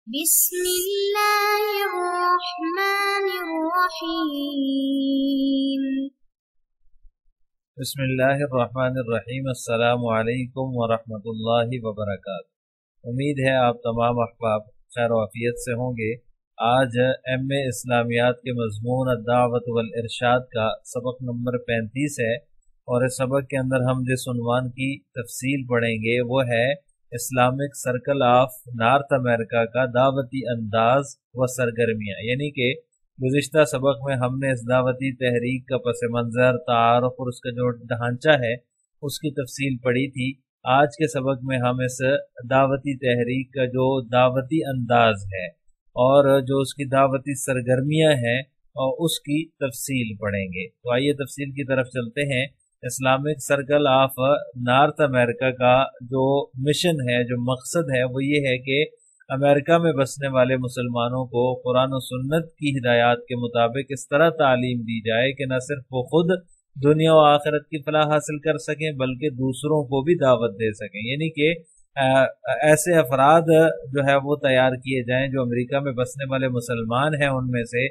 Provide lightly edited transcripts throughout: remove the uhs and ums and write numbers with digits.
بسم اللہ الرحمن الرحیم۔ بسم اللہ الرحمن الرحیم۔ السلام علیکم ورحمۃ اللہ وبرکاتہ۔ امید ہے آپ تمام احباب خیر و عافیت سے ہوں گے۔ آج ایم اے اسلامیات کے مضمون الدعوت والارشاد کا سبق نمبر 35 ہے، اور اس سبق کے اندر ہم جس عنوان کی تفصیل پڑھیں گے وہ ہے اسلامک سرکل آف نارتھ امریکہ کا دعوتی انداز و سرگرمیاں۔ یعنی کہ گزشتہ سبق میں ہم نے اس دعوتی تحریک کا پس منظر، تعارف اور اس کا جو ڈھانچہ ہے اس کی تفصیل پڑھی تھی۔ آج کے سبق میں ہم اس دعوتی تحریک کا جو دعوتی انداز ہے اور جو اس کی دعوتی سرگرمیاں ہیں اور اس کی تفصیل پڑھیں گے۔ تو آئیے تفصیل کی طرف چلتے ہیں۔ اسلامک سرکل آف نارتھ امریکہ کا جو مشن ہے، جو مقصد ہے، وہ یہ ہے کہ امریکہ میں بسنے والے مسلمانوں کو قرآن و سنت کی ہدایات کے مطابق اس طرح تعلیم دی جائے کہ نہ صرف وہ خود دنیا و آخرت کی فلاح حاصل کر سکیں بلکہ دوسروں کو بھی دعوت دے سکیں۔ یعنی کہ ایسے افراد جو ہے وہ تیار کیے جائیں جو امریکہ میں بسنے والے مسلمان ہیں، ان میں سے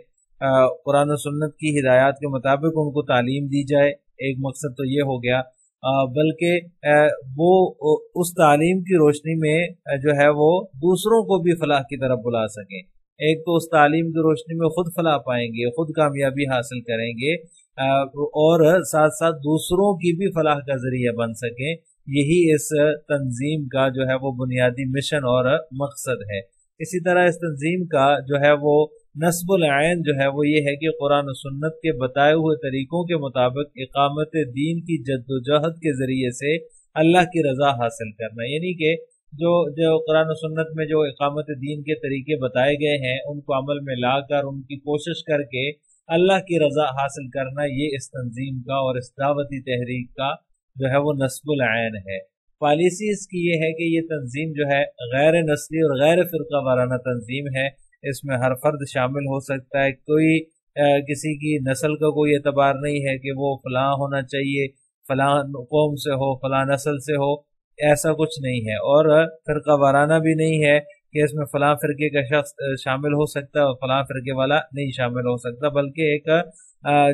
قرآن و سنت کی ہدایات کے مطابق ان کو تعلیم دی جائے۔ ایک مقصد تو یہ ہو گیا، بلکہ وہ اس تعلیم کی روشنی میں جو ہے وہ دوسروں کو بھی فلاح کی طرف بلا سکیں۔ ایک تو اس تعلیم کی روشنی میں خود فلاح پائیں گے، خود کامیابی حاصل کریں گے، اور ساتھ ساتھ دوسروں کی بھی فلاح کا ذریعہ بن سکیں۔ یہی اس تنظیم کا جو ہے وہ بنیادی مشن اور مقصد ہے۔ اسی طرح اس تنظیم کا جو ہے وہ نصب العین جو ہے وہ یہ ہے کہ قرآن و سنت کے بتائے ہوئے طریقوں کے مطابق اقامت دین کی جد و جہد کے ذریعے سے اللہ کی رضا حاصل کرنا۔ یعنی کہ جو قرآن و سنت میں جو اقامت دین کے طریقے بتائے گئے ہیں ان کو عمل میں لا کر ان کی کوشش کر کے اللہ کی رضا حاصل کرنا، یہ اس تنظیم کا اور اس دعوتی تحریک کا جو ہے وہ نصب العین ہے۔ پالیسی اس کی یہ ہے کہ یہ تنظیم جو ہے غیر نسلی اور غیر فرقہ وارانہ تنظیم ہے۔ اس میں ہر فرد شامل ہو سکتا ہے، کوئی کسی کی نسل کا کوئی اعتبار نہیں ہے کہ وہ فلاں ہونا چاہیے، فلاں قوم سے ہو، فلاں نسل سے ہو، ایسا کچھ نہیں ہے۔ اور فرقہ وارانہ بھی نہیں ہے کہ اس میں فلاں فرقے کا شخص شامل ہو سکتا ہے اور فلاں فرقے والا نہیں شامل ہو سکتا، بلکہ ایک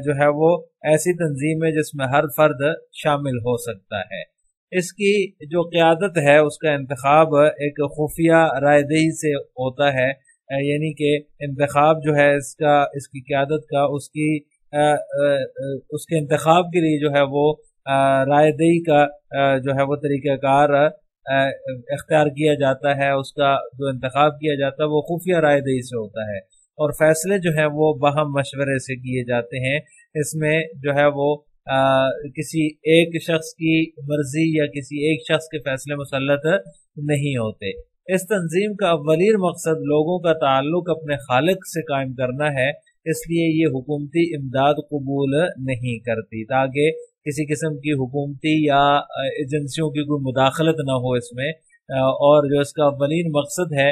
جو ہے وہ ایسی تنظیم ہے جس میں ہر فرد شامل ہو سکتا ہے۔ اس کی جو قیادت ہے اس کا انتخاب ایک خفیہ رائے دہی سے ہوتا ہے، یعنی کہ انتخاب جو ہے اس کی قیادت کا اس کے انتخاب کے لیے جو ہے وہ رائے دہی کا جو ہے وہ طریقہ کار اختیار کیا جاتا ہے۔ اس کا جو انتخاب کیا جاتا ہے وہ خفیہ رائے دہی سے ہوتا ہے، اور فیصلے جو ہیں وہ باہم مشورے سے کیے جاتے ہیں۔ اس میں جو ہے وہ کسی ایک شخص کی مرضی یا کسی ایک شخص کے فیصلے مسلط نہیں ہوتے۔ اس تنظیم کا اولین مقصد لوگوں کا تعلق اپنے خالق سے قائم کرنا ہے، اس لیے یہ حکومتی امداد قبول نہیں کرتی تاکہ کسی قسم کی حکومتی یا ایجنسیوں کی کوئی مداخلت نہ ہو اس میں، اور جو اس کا اولین مقصد ہے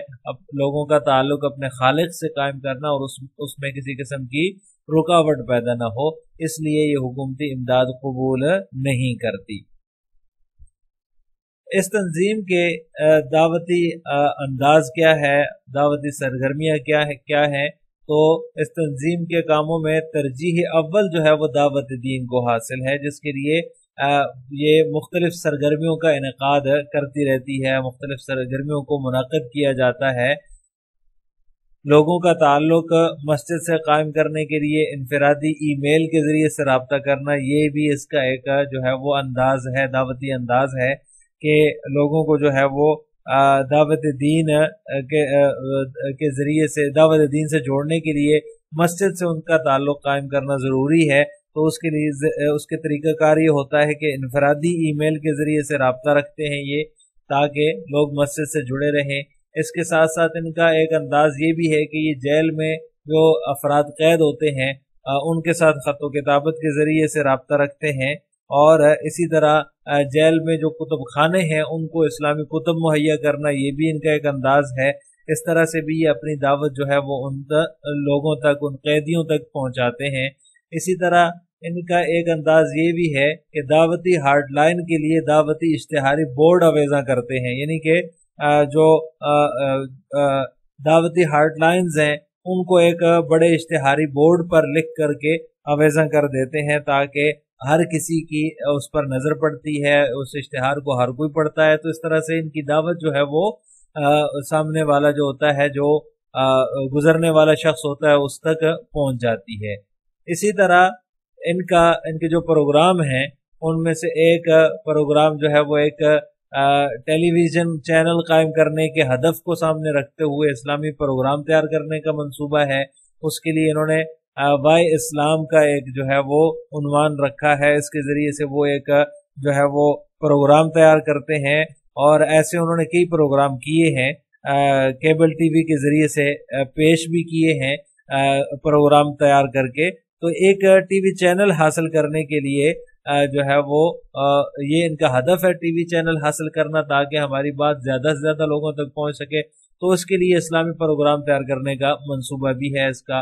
لوگوں کا تعلق اپنے خالق سے قائم کرنا اور اس میں کسی قسم کی رکاوٹ پیدا نہ ہو، اس لیے یہ حکومتی امداد قبول نہیں کرتی۔ اس تنظیم کے دعوتی انداز کیا ہے، دعوتی سرگرمیاں کیا ہیں؟ تو اس تنظیم کے کاموں میں ترجیح اول جو ہے وہ دعوت دین کو حاصل ہے، جس کے لیے یہ مختلف سرگرمیوں کا انعقاد کرتی رہتی ہے، مختلف سرگرمیوں کو منعقد کیا جاتا ہے۔ لوگوں کا تعلق مسجد سے قائم کرنے کے لیے انفرادی ای میل کے ذریعے سے رابطہ کرنا، یہ بھی اس کا ایک جو ہے وہ انداز ہے، دعوتی انداز ہے کہ لوگوں کو جو ہے وہ دعوت دین کے ذریعے سے دعوت دین سے جوڑنے کے لیے مسجد سے ان کا تعلق قائم کرنا ضروری ہے۔ تو اس کے لیے اس کے طریقہ کار یہ ہوتا ہے کہ انفرادی ای میل کے ذریعے سے رابطہ رکھتے ہیں یہ، تاکہ لوگ مسجد سے جڑے رہیں۔ اس کے ساتھ ساتھ ان کا ایک انداز یہ بھی ہے کہ یہ جیل میں جو افراد قید ہوتے ہیں ان کے ساتھ خط و کتابت کے ذریعے سے رابطہ رکھتے ہیں، اور اسی طرح جیل میں جو کتب خانے ہیں ان کو اسلامی کتب مہیا کرنا، یہ بھی ان کا ایک انداز ہے۔ اس طرح سے بھی یہ اپنی دعوت جو ہے وہ ان لوگوں تک، ان قیدیوں تک پہنچاتے ہیں۔ اسی طرح ان کا ایک انداز یہ بھی ہے کہ دعوتی ہارڈ لائن کے لیے دعوتی اشتہاری بورڈ اویزاں کرتے ہیں، یعنی کہ جو دعوتی ہارٹ لائنز ہیں ان کو ایک بڑے اشتہاری بورڈ پر لکھ کر کے آویزاں کر دیتے ہیں تاکہ ہر کسی کی اس پر نظر پڑتی ہے، اس اشتہار کو ہر کوئی پڑھتا ہے، تو اس طرح سے ان کی دعوت جو ہے وہ سامنے والا جو ہوتا ہے، جو گزرنے والا شخص ہوتا ہے، اس تک پہنچ جاتی ہے۔ اسی طرح ان کے جو پروگرام ہیں ان میں سے ایک پروگرام جو ہے وہ ایک ٹیلی ویژن چینل قائم کرنے کے ہدف کو سامنے رکھتے ہوئے اسلامی پروگرام تیار کرنے کا منصوبہ ہے۔ اس کے لیے انہوں نے وائے اسلام کا ایک جو ہے وہ عنوان رکھا ہے، اس کے ذریعے سے وہ ایک جو ہے وہ پروگرام تیار کرتے ہیں، اور ایسے انہوں نے کئی پروگرام کیے ہیں، کیبل ٹی وی کے ذریعے سے پیش بھی کیے ہیں پروگرام تیار کر کے۔ تو ایک ٹی وی چینل حاصل کرنے کے لیے جو ہے وہ یہ ان کا ہدف ہے، ٹی وی چینل حاصل کرنا، تاکہ ہماری بات زیادہ سے زیادہ لوگوں تک پہنچ سکے۔ تو اس کے لیے اسلامی پروگرام تیار کرنے کا منصوبہ بھی ہے اس کا،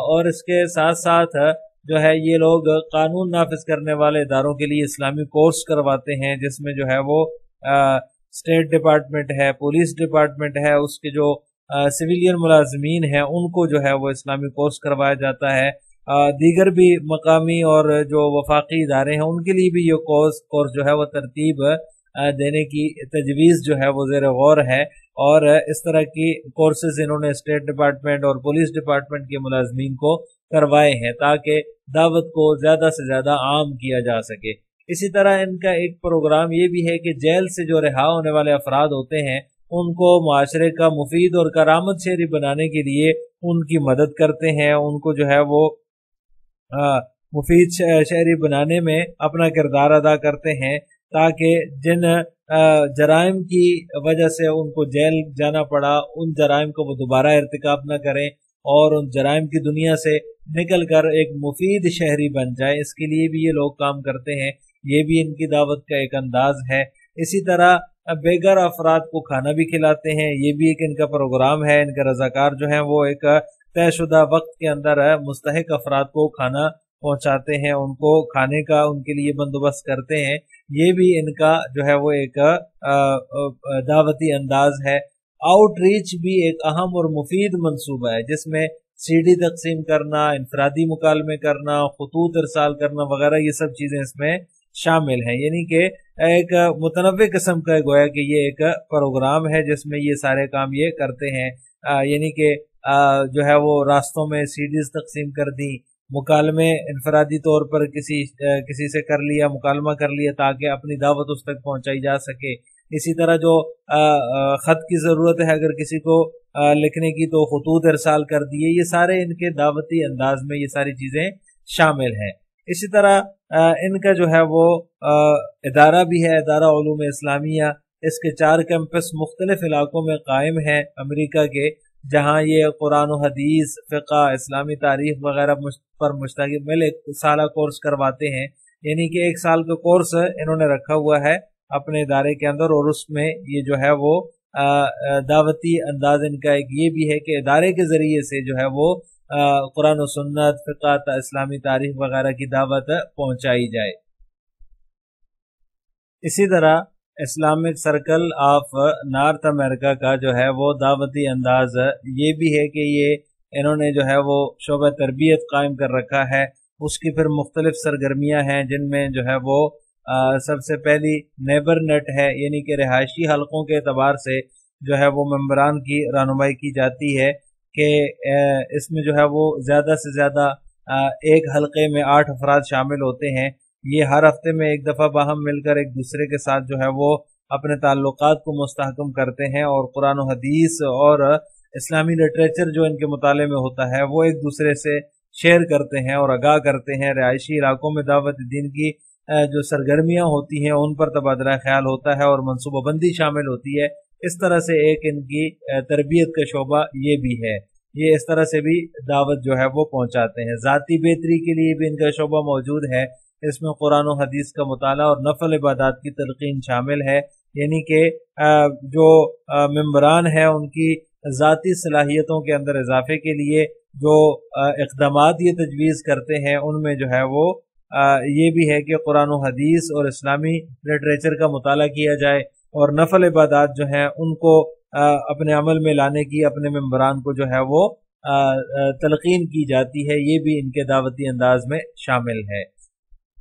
اور اس کے ساتھ ساتھ جو ہے یہ لوگ قانون نافذ کرنے والے اداروں کے لیے اسلامی کورس کرواتے ہیں، جس میں جو ہے وہ اسٹیٹ ڈپارٹمنٹ ہے، پولیس ڈپارٹمنٹ ہے، اس کے جو سویلین ملازمین ہیں ان کو جو ہے وہ اسلامی کورس کروایا جاتا ہے۔ دیگر بھی مقامی اور جو وفاقی ادارے ہیں ان کے لیے بھی یہ کورس جو ہے وہ ترتیب دینے کی تجویز جو ہے وہ زیر غور ہے، اور اس طرح کی کورسز انہوں نے اسٹیٹ ڈپارٹمنٹ اور پولیس ڈپارٹمنٹ کے ملازمین کو کروائے ہیں تاکہ دعوت کو زیادہ سے زیادہ عام کیا جا سکے۔ اسی طرح ان کا ایک پروگرام یہ بھی ہے کہ جیل سے جو رہا ہونے والے افراد ہوتے ہیں ان کو معاشرے کا مفید اور کارآمد شہری بنانے کے لیے ان کی مدد کرتے ہیں، ان کو جو ہے وہ مفید شہری بنانے میں اپنا کردار ادا کرتے ہیں، تاکہ جن جرائم کی وجہ سے ان کو جیل جانا پڑا ان جرائم کو وہ دوبارہ ارتکاب نہ کریں اور ان جرائم کی دنیا سے نکل کر ایک مفید شہری بن جائے۔ اس کے لیے بھی یہ لوگ کام کرتے ہیں، یہ بھی ان کی دعوت کا ایک انداز ہے۔ اسی طرح بے گھر افراد کو کھانا بھی کھلاتے ہیں، یہ بھی ایک ان کا پروگرام ہے۔ ان کے رضاکار جو ہیں وہ ایک طے شدہ وقت کے اندر مستحق افراد کو کھانا پہنچاتے ہیں، ان کو کھانے کا ان کے لیے بندوبست کرتے ہیں۔ یہ بھی ان کا جو ہے وہ ایک دعوتی انداز ہے۔ آؤٹ ریچ بھی ایک اہم اور مفید منصوبہ ہے، جس میں سی ڈی تقسیم کرنا، انفرادی مکالمے کرنا، خطوط ارسال کرنا وغیرہ، یہ سب چیزیں اس میں شامل ہیں۔ یعنی کہ ایک متنوع قسم کا گویا کہ یہ ایک پروگرام ہے جس میں یہ سارے کام یہ کرتے ہیں۔ یعنی کہ جو ہے وہ راستوں میں سی ڈیز تقسیم کر دی، مکالمے انفرادی طور پر کسی سے کر لیا، مکالمہ کر لیا تاکہ اپنی دعوت اس تک پہنچائی جا سکے۔ اسی طرح جو خط کی ضرورت ہے اگر کسی کو لکھنے کی تو خطوط ارسال کر دیے، یہ سارے ان کے دعوتی انداز میں یہ ساری چیزیں شامل ہیں۔ اسی طرح ان کا جو ہے وہ ادارہ بھی ہے، ادارہ علوم اسلامیہ۔ اس کے 4 کیمپس مختلف علاقوں میں قائم ہیں امریکہ کے، جہاں یہ قرآن و حدیث، فقہ، اسلامی تاریخ وغیرہ پر مشتمل ایک سالہ کورس کرواتے ہیں۔ یعنی کہ 1 سال کا کورس انہوں نے رکھا ہوا ہے اپنے ادارے کے اندر، اور اس میں یہ جو ہے وہ دعوتی انداز ان کا ایک یہ بھی ہے کہ ادارے کے ذریعے سے جو ہے وہ قرآن و سنت، فقہ، اسلامی تاریخ وغیرہ کی دعوت پہنچائی جائے۔ اسی طرح اسلامک سرکل آف نارتھ امریکہ کا جو ہے وہ دعوتی انداز یہ بھی ہے کہ یہ انہوں نے جو ہے وہ شعبہ تربیت قائم کر رکھا ہے۔ اس کی پھر مختلف سرگرمیاں ہیں جن میں جو ہے وہ سب سے پہلی نیبر نیٹ ہے، یعنی کہ رہائشی حلقوں کے اعتبار سے جو ہے وہ ممبران کی رہنمائی کی جاتی ہے کہ اس میں جو ہے وہ زیادہ سے زیادہ ایک حلقے میں 8 افراد شامل ہوتے ہیں۔ یہ ہر ہفتے میں ایک دفعہ باہم مل کر ایک دوسرے کے ساتھ جو ہے وہ اپنے تعلقات کو مستحکم کرتے ہیں، اور قرآن و حدیث اور اسلامی لٹریچر جو ان کے مطالعے میں ہوتا ہے وہ ایک دوسرے سے شیئر کرتے ہیں اور آگاہ کرتے ہیں۔ رہائشی علاقوں میں دعوت دین کی جو سرگرمیاں ہوتی ہیں ان پر تبادلہ خیال ہوتا ہے اور منصوبہ بندی شامل ہوتی ہے۔ اس طرح سے ایک ان کی تربیت کا شعبہ یہ بھی ہے، یہ اس طرح سے بھی دعوت جو ہے وہ پہنچاتے ہیں۔ ذاتی بہتری کے لیے بھی ان کا شعبہ موجود ہے، اس میں قرآن و حدیث کا مطالعہ اور نفل عبادات کی تلقین شامل ہے۔ یعنی کہ جو ممبران ہیں ان کی ذاتی صلاحیتوں کے اندر اضافے کے لیے جو اقدامات یہ تجویز کرتے ہیں ان میں جو ہے وہ یہ بھی ہے کہ قرآن و حدیث اور اسلامی لٹریچر کا مطالعہ کیا جائے، اور نفل عبادات جو ہیں ان کو اپنے عمل میں لانے کی اپنے ممبران کو جو ہے وہ تلقین کی جاتی ہے، یہ بھی ان کے دعوتی انداز میں شامل ہے۔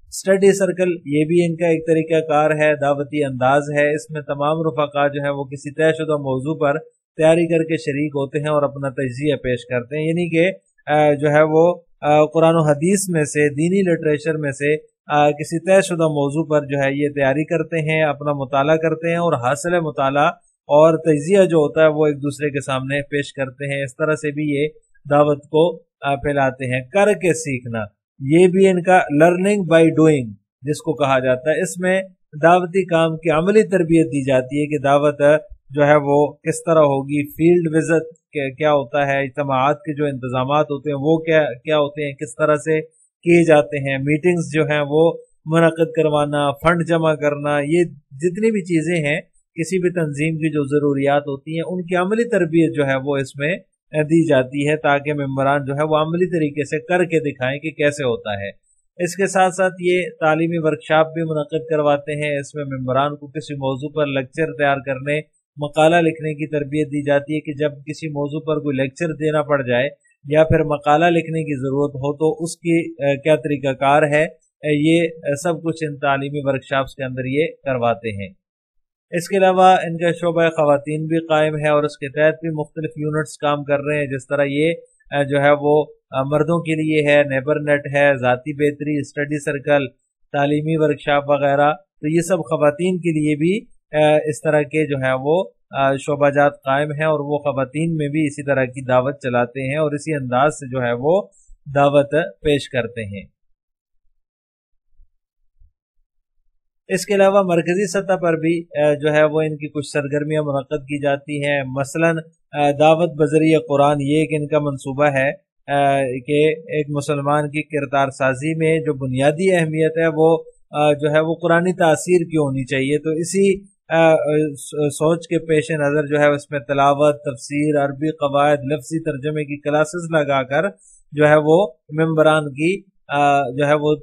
اسٹڈی سرکل یہ بھی ان کا ایک طریقہ کار ہے، دعوتی انداز ہے۔ اس میں تمام رفقا جو ہیں وہ کسی طے شدہ موضوع پر تیاری کر کے شریک ہوتے ہیں اور اپنا تجزیہ پیش کرتے ہیں، یعنی کہ جو ہے وہ قرآن و حدیث میں سے، دینی لٹریچر میں سے کسی طے شدہ موضوع پر جو ہے یہ تیاری کرتے ہیں، اپنا مطالعہ کرتے ہیں اور حاصل مطالعہ اور تجزیہ جو ہوتا ہے وہ ایک دوسرے کے سامنے پیش کرتے ہیں۔ اس طرح سے بھی یہ دعوت کو پھیلاتے ہیں۔ کر کے سیکھنا یہ بھی ان کا لرننگ بائی ڈوئنگ جس کو کہا جاتا ہے، اس میں دعوتی کام کی عملی تربیت دی جاتی ہے کہ دعوت جو ہے وہ کس طرح ہوگی، فیلڈ وزٹ کیا ہوتا ہے، اجتماعات کے جو انتظامات ہوتے ہیں وہ کیا ہوتے ہیں، کس طرح سے کیے جاتے ہیں، میٹنگز جو ہیں وہ منعقد کروانا، فنڈ جمع کرنا، یہ جتنی بھی چیزیں ہیں کسی بھی تنظیم کی جو ضروریات ہوتی ہیں ان کی عملی تربیت جو ہے وہ اس میں دی جاتی ہے تاکہ ممبران جو ہے وہ عملی طریقے سے کر کے دکھائیں کہ کیسے ہوتا ہے۔ اس کے ساتھ ساتھ یہ تعلیمی ورکشاپ بھی منعقد کرواتے ہیں، اس میں ممبران کو کسی موضوع پر لیکچر تیار کرنے، مقالہ لکھنے کی تربیت دی جاتی ہے کہ جب کسی موضوع پر کوئی لیکچر دینا پڑ جائے یا پھر مقالہ لکھنے کی ضرورت ہو تو اس کی کیا طریقہ کار ہے، یہ سب کچھ ان تعلیمی ورکشاپس کے اندر یہ کرواتے ہیں۔ اس کے علاوہ ان کا شعبہ خواتین بھی قائم ہے اور اس کے تحت بھی مختلف یونٹس کام کر رہے ہیں، جس طرح یہ جو ہے وہ مردوں کے لیے ہے، نیبر نیٹ ہے، ذاتی بہتری، اسٹڈی سرکل، تعلیمی ورکشاپ وغیرہ، تو یہ سب خواتین کے لیے بھی اس طرح کے جو ہے وہ شعبہ جات قائم ہیں اور وہ خواتین میں بھی اسی طرح کی دعوت چلاتے ہیں اور اسی انداز سے جو ہے وہ دعوت پیش کرتے ہیں۔ اس کے علاوہ مرکزی سطح پر بھی جو ہے وہ ان کی کچھ سرگرمیاں منعقد کی جاتی ہیں، مثلا دعوت بذریعہ قرآن، یہ ایک ان کا منصوبہ ہے کہ ایک مسلمان کی کردار سازی میں جو بنیادی اہمیت ہے وہ جو ہے وہ قرآنی تاثیر کی ہونی چاہیے، تو اسی سوچ کے پیش نظر جو ہے اس میں تلاوت، تفسیر، عربی قواعد، لفظی ترجمے کی کلاسز لگا کر جو ہے وہ ممبران کی جو ہے وہ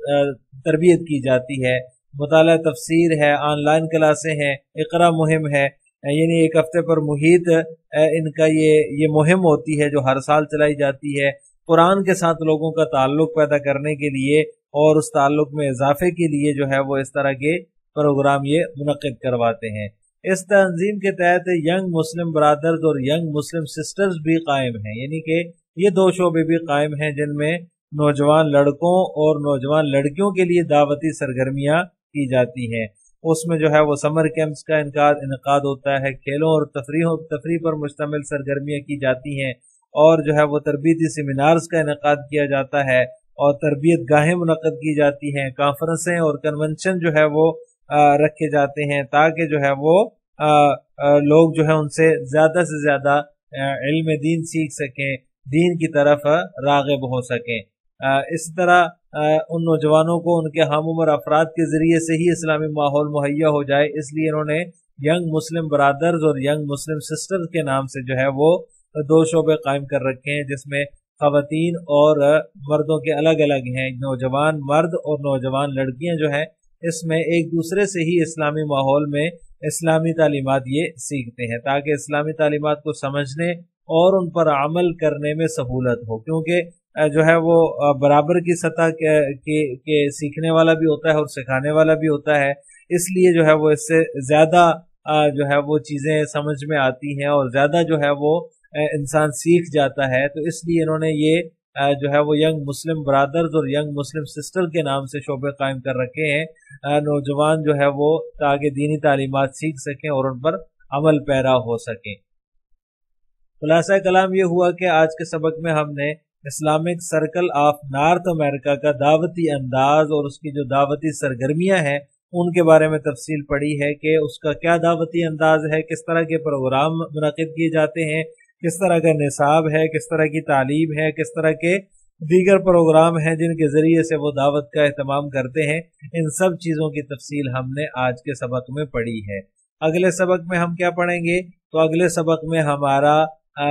تربیت کی جاتی ہے۔ مطالعہ تفسیر ہے، آن لائن کلاسیں ہیں، اقرا مہم ہے، یعنی ایک ہفتے پر محیط ان کا یہ مہم ہوتی ہے جو ہر سال چلائی جاتی ہے، قرآن کے ساتھ لوگوں کا تعلق پیدا کرنے کے لیے اور اس تعلق میں اضافے کے لیے جو ہے وہ اس طرح کے پروگرام یہ منعقد کرواتے ہیں۔ اس تنظیم کے تحت ینگ مسلم برادرز اور ینگ مسلم سسٹرز بھی قائم ہیں، یعنی کہ یہ دو شعبے بھی قائم ہیں جن میں نوجوان لڑکوں اور نوجوان لڑکیوں کے لیے دعوتی سرگرمیاں کی جاتی ہیں۔ اس میں جو ہے وہ سمر کیمپس کا انعقاد ہوتا ہے، کھیلوں اور تفریح پر مشتمل سرگرمیاں کی جاتی ہیں اور جو ہے وہ تربیتی سیمینارز کا انعقاد کیا جاتا ہے اور تربیت گاہیں منعقد کی جاتی ہیں، کانفرنسیں اور کنونشن جو ہے وہ رکھے جاتے ہیں تاکہ جو ہے وہ لوگ جو ہے ان سے زیادہ علم دین سیکھ سکیں، دین کی طرف راغب ہو سکیں۔ اس طرح ان نوجوانوں کو ان کے ہم عمر افراد کے ذریعے سے ہی اسلامی ماحول مہیا ہو جائے، اس لیے انہوں نے ینگ مسلم برادرز اور ینگ مسلم سسٹرز کے نام سے جو ہے وہ دو شعبے قائم کر رکھے ہیں جس میں خواتین اور مردوں کے الگ الگ ہیں۔ نوجوان مرد اور نوجوان لڑکیاں جو ہیں اس میں ایک دوسرے سے ہی اسلامی ماحول میں اسلامی تعلیمات یہ سیکھتے ہیں تاکہ اسلامی تعلیمات کو سمجھنے اور ان پر عمل کرنے میں سہولت ہو، کیونکہ جو ہے وہ برابر کی سطح کے سیکھنے والا بھی ہوتا ہے اور سکھانے والا بھی ہوتا ہے، اس لیے جو ہے وہ اس سے زیادہ جو ہے وہ چیزیں سمجھ میں آتی ہیں اور زیادہ جو ہے وہ انسان سیکھ جاتا ہے، تو اس لیے انہوں نے یہ جو ہے وہ ینگ مسلم برادرز اور ینگ مسلم سسٹر کے نام سے شعبے قائم کر رکھے ہیں، نوجوان جو ہے وہ تاکہ دینی تعلیمات سیکھ سکیں اور ان پر عمل پیرا ہو سکیں۔ خلاصہ کلام یہ ہوا کہ آج کے سبق میں ہم نے اسلامک سرکل آف نارتھ امریکہ کا دعوتی انداز اور اس کی جو دعوتی سرگرمیاں ہیں ان کے بارے میں تفصیل پڑھی ہے کہ اس کا کیا دعوتی انداز ہے، کس طرح کے پروگرام منعقد کیے جاتے ہیں، کس طرح کا نصاب ہے، کس طرح کی تعلیم ہے، کس طرح کے دیگر پروگرام ہیں جن کے ذریعے سے وہ دعوت کا اہتمام کرتے ہیں۔ ان سب چیزوں کی تفصیل ہم نے آج کے سبق میں پڑھی ہے۔ اگلے سبق میں ہم کیا پڑھیں گے؟ تو اگلے سبق میں ہمارا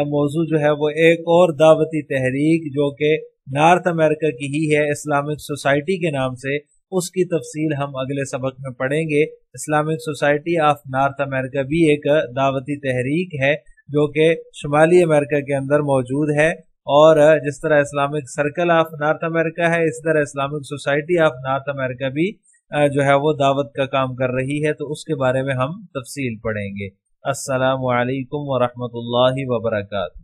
موضوع جو ہے وہ ایک اور دعوتی تحریک جو کہ نارتھ امریکہ کی ہی ہے، اسلامک سوسائٹی کے نام سے، اس کی تفصیل ہم اگلے سبق میں پڑھیں گے۔ اسلامک سوسائٹی آف نارتھ امریکہ بھی ایک دعوتی تحریک ہے جو کہ شمالی امریکہ کے اندر موجود ہے، اور جس طرح اسلامک سرکل آف نارتھ امریکہ ہے، اس طرح اسلامک سوسائٹی آف نارتھ امریکہ بھی جو ہے وہ دعوت کا کام کر رہی ہے، تو اس کے بارے میں ہم تفصیل پڑھیں گے۔ السلام علیکم ورحمۃ اللہ وبرکاتہ۔